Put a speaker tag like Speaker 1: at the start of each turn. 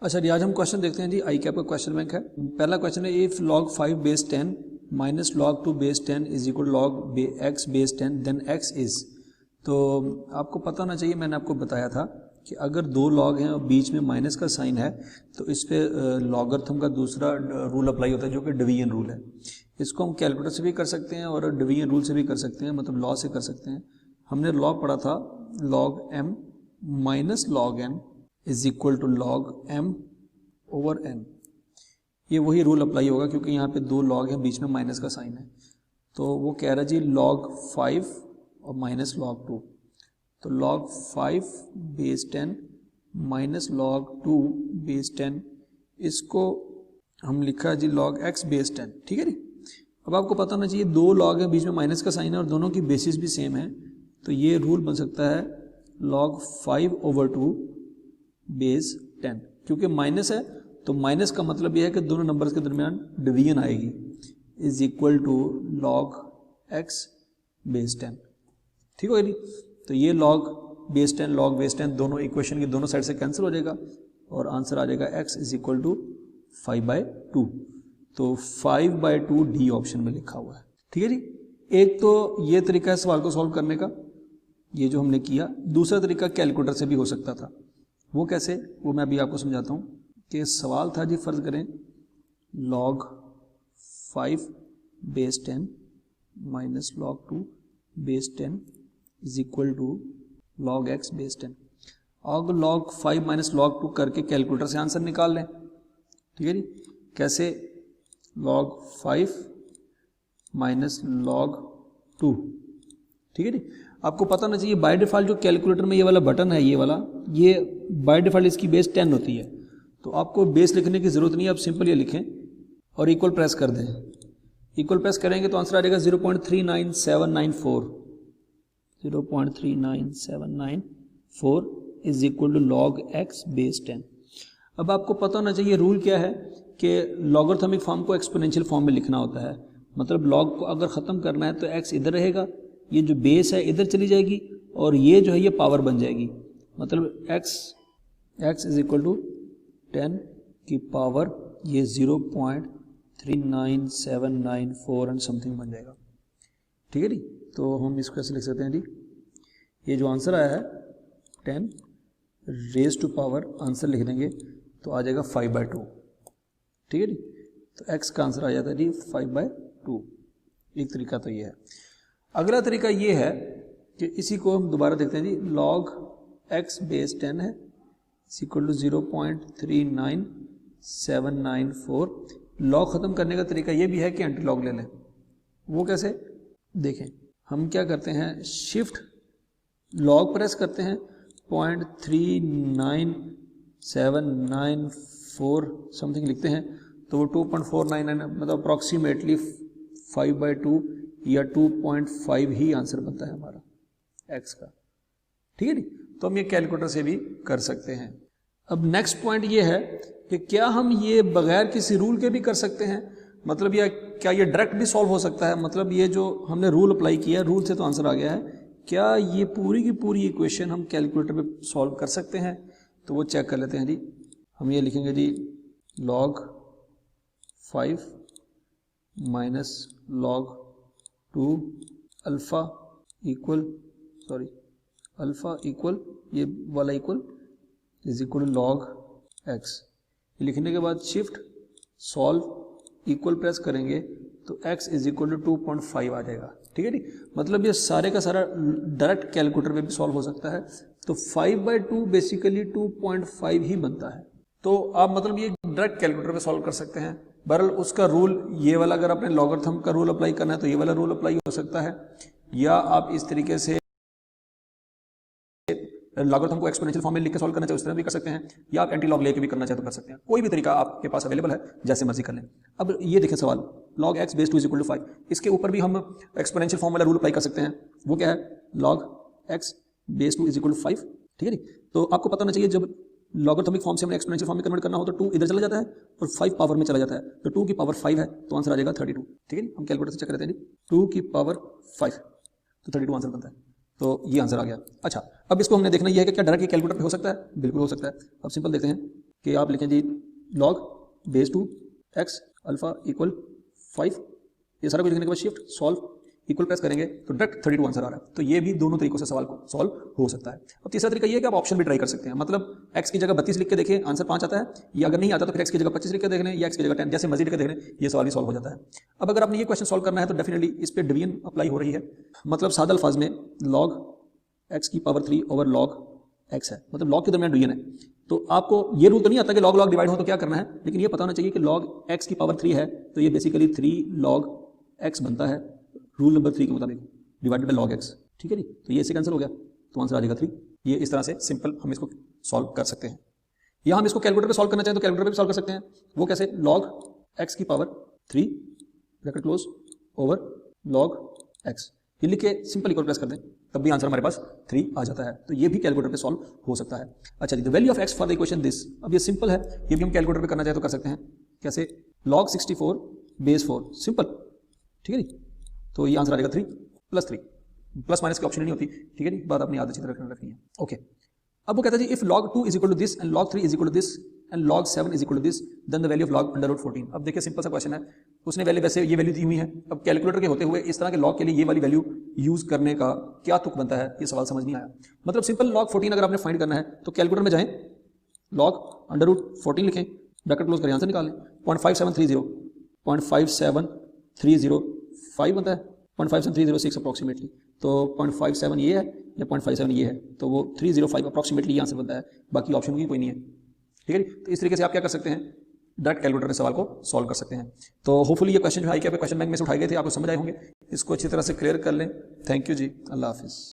Speaker 1: अच्छा जी, आज हम क्वेश्चन देखते हैं जी। आई कैप का क्वेश्चन बैंक है। पहला क्वेश्चन है, if log 5 base 10 minus log 2 base 10 is equal log x base 10 then x is. तो आपको पता होना चाहिए, मैंने आपको बताया था कि अगर दो लॉग हैं और बीच में माइनस का साइन है तो इस पर लॉगरिथम का दूसरा रूल अप्लाई होता है जो कि डिवीजन रूल है। इसको हम कैलकुलेटर से भी कर सकते हैं और डिवीजन रूल से भी कर सकते हैं, मतलब लॉ से कर सकते हैं। हमने लॉ पढ़ा था log m minus log n is equal to log m over n। ये वही रूल अप्लाई होगा क्योंकि यहाँ पे दो लॉग हैं, बीच में माइनस का साइन है। तो वो कह रहा जी log 5 और माइनस log 2, तो log 5 base 10 minus log 2 base 10, इसको हम लिखा जी log x बेस 10। ठीक है जी। अब आपको पता होना चाहिए दो लॉग हैं, बीच में माइनस का साइन है और दोनों की बेसिस भी सेम है, तो ये रूल बन सकता है log 5 ओवर 2 बेस 10। क्योंकि माइनस है तो माइनस का मतलब यह है कि दोनों नंबर्स के दरमियान डिवीजन आएगी, is equal to log x base 10। ठीक है जी। तो ये log बेस 10 log बेस 10 दोनों इक्वेशन की दोनों साइड से कैंसिल हो जाएगा और आंसर आ जाएगा x इज इक्वल टू 5/2। तो 5/2 डी ऑप्शन में लिखा हुआ है। ठीक है जी। एक तो ये तरीका है सवाल को सॉल्व करने का, ये जो हमने किया। दूसरा तरीका कैलकुलेटर से भी हो सकता था। वो कैसे, वो मैं अभी आपको समझाता हूँ। कि सवाल था जी, फर्ज करें log 5 base 10 minus log 2 base 10 is equal to log x base 10। और log 5 माइनस log 2 करके कैलकुलेटर से आंसर निकाल लें। ठीक है जी। कैसे, log 5 माइनस log 2। ठीक है जी। आपको पता होना चाहिए बाय डिफॉल्ट जो कैलकुलेटर में ये वाला बटन है, ये वाला, ये बाय डिफॉल्ट इसकी बेस 10 होती है। तो आपको बेस लिखने की जरूरत नहीं है, आप सिंपल ये लिखें और इक्वल प्रेस कर दें। इक्वल प्रेस करेंगे तो आंसर आ जाएगा 0.39794। 0.39794 is equal to log x base 10। अब आपको पता होना चाहिए रूल क्या है कि लॉगरिथमिक फॉर्म को एक्सपोनेंशियल फॉर्म में लिखना होता है। मतलब लॉग को अगर ख़त्म करना है तो x इधर रहेगा, ये जो बेस है इधर चली जाएगी और ये जो है ये पावर बन जाएगी। मतलब x इज इक्वल टू 10 की पावर ये 0.39794 एंड समथिंग बन जाएगा। ठीक है जी। तो हम इसको कैसे लिख सकते हैं जी, ये जो आंसर आया है 10 रेज टू पावर, आंसर लिख देंगे तो आ जाएगा 5/2। ठीक है जी। तो x का आंसर आ जाता है जी 5/2। एक तरीका तो ये है। अगला तरीका ये है कि इसी को हम दोबारा देखते हैं जी। log x बेस 10 है इक्वल टू 0.39794। लॉग ख़त्म करने का तरीका ये भी है कि एंटी लॉग ले लें। वो कैसे, देखें। हम क्या करते हैं, शिफ्ट लॉग प्रेस करते हैं, 0.39794 समथिंग लिखते हैं तो वो 2.499 मतलब अप्रॉक्सीमेटली 5/2 या 2.5 ही आंसर बनता है हमारा x का। ठीक है जी। तो हम ये कैलकुलेटर से भी कर सकते हैं। अब नेक्स्ट पॉइंट ये है कि क्या हम ये बगैर किसी रूल के भी कर सकते हैं, मतलब या क्या ये डायरेक्ट भी सॉल्व हो सकता है। मतलब ये जो हमने रूल अप्लाई किया, रूल से तो आंसर आ गया है, क्या ये पूरी की पूरी इक्वेशन हम कैलकुलेटर पे सॉल्व कर सकते हैं। तो वो चेक कर लेते हैं जी। हम ये लिखेंगे जी log 5 minus log 2 alpha equal ये वाला equal is equal to log x। लिखने के बाद शिफ्ट सॉल्व इक्वल प्रेस करेंगे तो x इज इक्वल टू 2.5 आ जाएगा। ठीक है जी। मतलब ये सारे का सारा डायरेक्ट कैलकुलेटर पे भी सॉल्व हो सकता है। तो 5/2 बेसिकली 2.5 ही बनता है। तो आप मतलब ये डायरेक्ट कैलकुलेटर पे सॉल्व कर सकते हैं। बहरहाल उसका रूल ये वाला, अगर आपने लॉगरिथम का रूल अप्लाई करना है तो ये वाला रूल अप्लाई हो सकता है, या आप इस तरीके से लॉगरिथम को एक्सपोनेंशियल फॉर्म में लिख के सॉल्व करना चाहे उस तरह भी कर सकते हैं, या आप एंटी लॉग लेके भी करना चाहे तो कर सकते हैं। कोई भी तरीका आपके पास अवेलेबल है, जैसे मर्जी कर लें। अब ये देखें सवाल, log x base 2 is equal to 5। इसके ऊपर भी हम एक्सपोनेंशियल फॉर्म वाला रूल अप्लाई कर सकते हैं। वो क्या है, log x base 2 is equal to 5। ठीक है जी। तो आपको पता होना चाहिए जब लॉगरिथमिक फॉर्म से हमने एक्सपोनेंशियल फॉर्म में कन्वर्ट करना हो तो 2 इधर चला जाता है और 5 पावर में चला जाता है। तो 2 की पावर 5 है तो आंसर आ जाएगा 32। ठीक है जी। हम कैलकुलेटर से चेक करते हैं जी, 2 की पावर 5 तो 32 आंसर बनता है। तो ये आंसर आ गया। अच्छा, अब इसको हमने देखना यह है कि क्या डायरेक्ट कैलकुलेटर पे हो सकता है। बिल्कुल हो सकता है। अब सिंपल देखते हैं, कि आप लिखें जी log base 2 x alpha equal 5, ये सारा कुछ लिखने के बाद शिफ्ट सॉल्व इक्वल प्रेस करेंगे तो डायरेक्ट 32 आंसर आ रहा है। तो ये भी दोनों तरीकों से सवाल को सॉल्व हो सकता है। अब तीसरा तरीका ये है कि आप ऑप्शन भी ट्राई कर सकते हैं, मतलब x की जगह 32 लिख के देखें आंसर 5 आता है, या अगर नहीं आता तो फिर x की जगह 25 लिख के देख लें, या x की जगह 10, जैसे मर्जी लिख के देख लें, ये सवाल ही सॉल्व हो जाता है। अब अगर आपने ये क्वेश्चन सॉल्व करना है तो डेफिनेटली इस पर डिवीजन अप्लाई हो रही है, मतलब सादा अल्फाज में log x की पावर 3 ओवर log x है, मतलब log के दरमियान डिवीजन है। तो आपको ये रूल तो नहीं आता कि log डिवाइड हो तो क्या करना है, लेकिन ये पता होना चाहिए कि log x की पावर 3 है तो ये बेसिकली 3 log x बनता है रूल नंबर 3 के मुताबिक डिवाइडेड बाय log x, ठीक है जी। तो ये इससे कैंसिल हो गया तो आंसर आ जाएगा 3। ये इस तरह से सिंपल हम इसको सॉल्व कर सकते हैं, या हम इसको कैलकुलेटर पे सॉल्व करना चाहें तो कैलकुलेटर पे भी सॉल्व कर सकते हैं। वो कैसे, log x की power 3 bracket close over log x, ये लिख के सिंपल इक्वल प्रेस कर दें तब भी आंसर हमारे पास 3 आ जाता है। तो ये भी कैलकुलेटर पे सॉल्व हो सकता है। अच्छा जी, the value of x for the equation this, अब ये सिंपल है, ये भी हम कैलकुलेटर पे करना चाहे तो कर सकते हैं। कैसे, log 64 बेस 4, सिंपल, ठीक है जी। तो ये आंसर आ जाएगा 3 + 3, प्लस माइनस की ऑप्शन नहीं होती, ठीक है जी, बात अपनी याद अच्छी तरह रखनी है। ओके, अब वो कहता है जी if log 2 is equal to this and log 3 is equal to this and log 7 is equal to this then the value of log under root 14। अब देखिए सिंपल सा क्वेश्चन है, उसने वैल्यू वैसे ये वैल्यू दी हुई है, अब कैलकुलेटर के होते हुए इस तरह के log के लिए ये वाली वैल्यू यूज करने का क्या तुक बनता है, ये सवाल समझ नहीं आया। मतलब सिंपल log 14 अगर आपने फाइंड करना है तो कैलकुलेटर में जाएं, log अंडर रूट 14 लिखें, ब्रैकेट क्लोज करें, आंसर निकालें, 0.5730 0.57305 बनता है 0.57306 अप्रॉक्सीमेटली। तो 0.57 ये है या 0.57 ये है, तो वो 305 अप्रॉक्सीमेटली ये आंसर बनता है, बाकी ऑप्शन की कोई नहीं है, ठीक है। तो इस तरीके से आप क्या कर सकते हैं, डायरेक्ट कैलकुलेटर में सवाल को सॉल्व कर सकते हैं। तो होपफुली ये क्वेश्चन जो आई क्या क्वेश्चन बैंक में से उठाए गए थे आपको समझ आए होंगे, इसको अच्छी तरह से क्लियर कर लें। थैंक यू जी, अल्लाह हाफिज़।